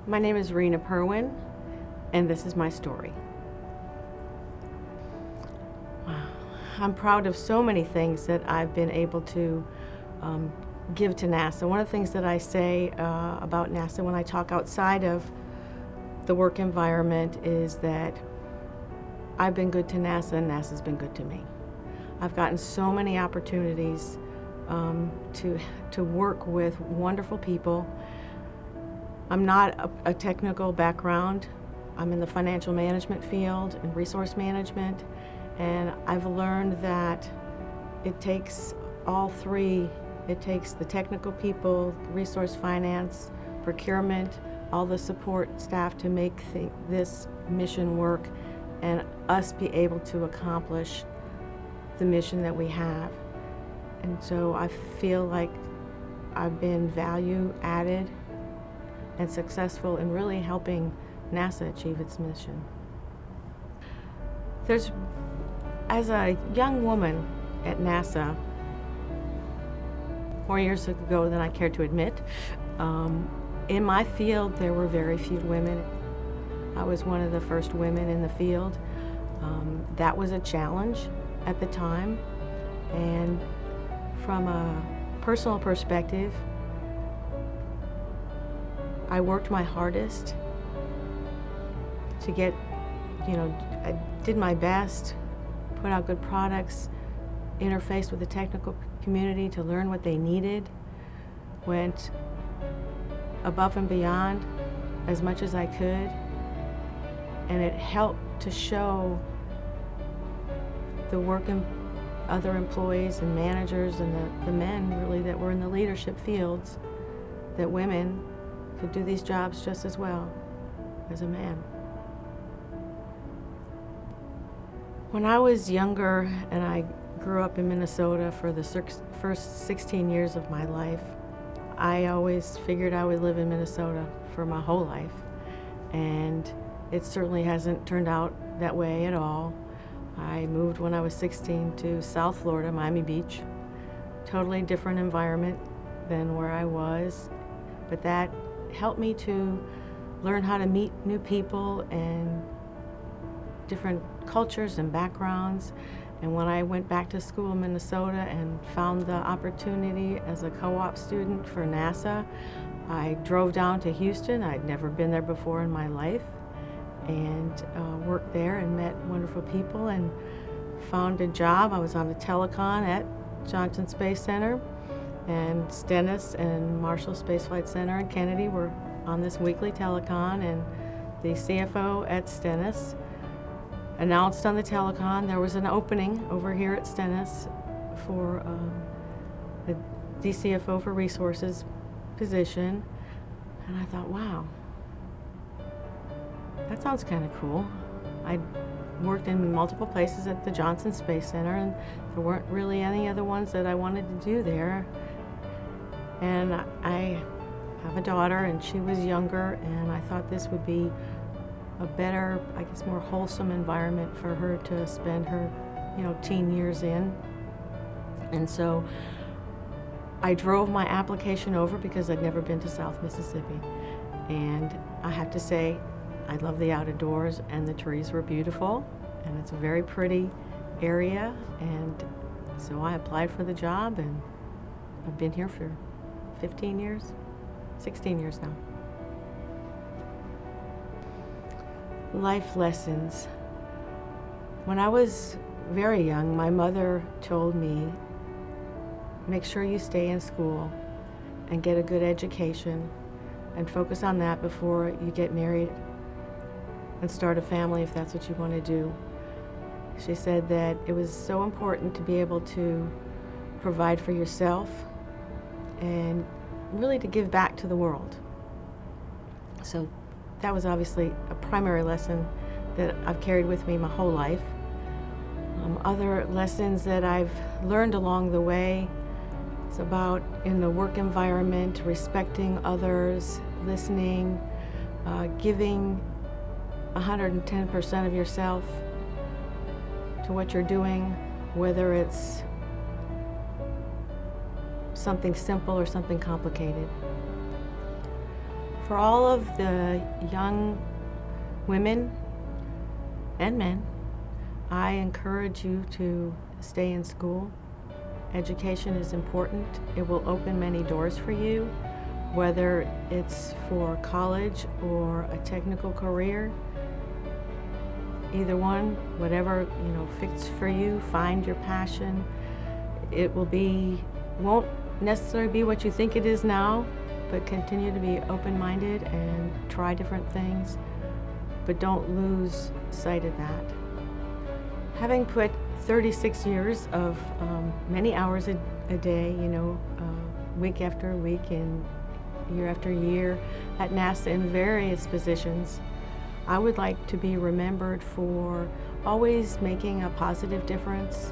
My name is Rena Perwien, and this is my story. Wow. I'm proud of so many things that I've been able to give to NASA. One of the things that I say about NASA when I talk outside of the work environment is that I've been good to NASA and NASA's been good to me. I've gotten so many opportunities to work with wonderful people. I'm not a technical background. I'm in the financial management field and resource management, and I've learned that it takes all three. It takes the technical people, resource finance, procurement, all the support staff to make this mission work and us be able to accomplish the mission that we have. And so I feel like I've been value added and successful in really helping NASA achieve its mission. As a young woman at NASA, more years ago than I care to admit, in my field there were very few women. I was one of the first women in the field. That was a challenge at the time, and from a personal perspective, I worked my hardest to get, I did my best, put out good products, interfaced with the technical community to learn what they needed, went above and beyond as much as I could, and it helped to show the other employees and managers and the men really that were in the leadership fields that women could do these jobs just as well as a man. When I was younger and I grew up in Minnesota for the first 16 years of my life, I always figured I would live in Minnesota for my whole life, and it certainly hasn't turned out that way at all. I moved when I was 16 to South Florida, Miami Beach. Totally different environment than where I was, but that helped me to learn how to meet new people and different cultures and backgrounds. And when I went back to school in Minnesota and found the opportunity as a co-op student for NASA, I drove down to Houston. I'd never been there before in my life, and worked there and met wonderful people and found a job. I was on the telecon at Johnson Space Center, and Stennis and Marshall Space Flight Center and Kennedy were on this weekly telecon, and the CFO at Stennis announced on the telecon there was an opening over here at Stennis for the DCFO for Resources position, and I thought, wow, that sounds kind of cool. I worked in multiple places at the Johnson Space Center, and there weren't really any other ones that I wanted to do there. And I have a daughter, and she was younger, and I thought this would be a better, I guess, more wholesome environment for her to spend her, teen years in. And so I drove my application over because I'd never been to South Mississippi. And I have to say, I love the outdoors, and the trees were beautiful, and it's a very pretty area. And so I applied for the job, and I've been here for 15 years, 16 years now. Life lessons. When I was very young, my mother told me, make sure you stay in school and get a good education and focus on that before you get married and start a family if that's what you want to do. She said that it was so important to be able to provide for yourself and really to give back to the world. So that was obviously a primary lesson that I've carried with me my whole life. Other lessons that I've learned along the way is about in the work environment, respecting others, listening, giving 110% of yourself to what you're doing, whether it's something simple or something complicated. For all of the young women and men, I encourage you to stay in school. Education is important. It will open many doors for you, whether it's for college or a technical career. Either one, whatever fits for you, find your passion. It won't necessarily be what you think it is now, but continue to be open-minded and try different things, but don't lose sight of that. Having put 36 years of many hours a day, week after week and year after year at NASA in various positions, I would like to be remembered for always making a positive difference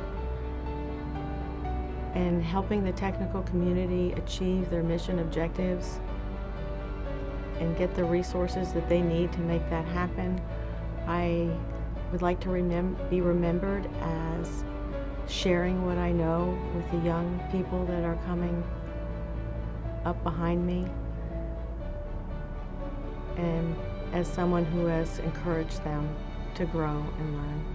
and helping the technical community achieve their mission objectives and get the resources that they need to make that happen. I would like to be remembered as sharing what I know with the young people that are coming up behind me, and as someone who has encouraged them to grow and learn.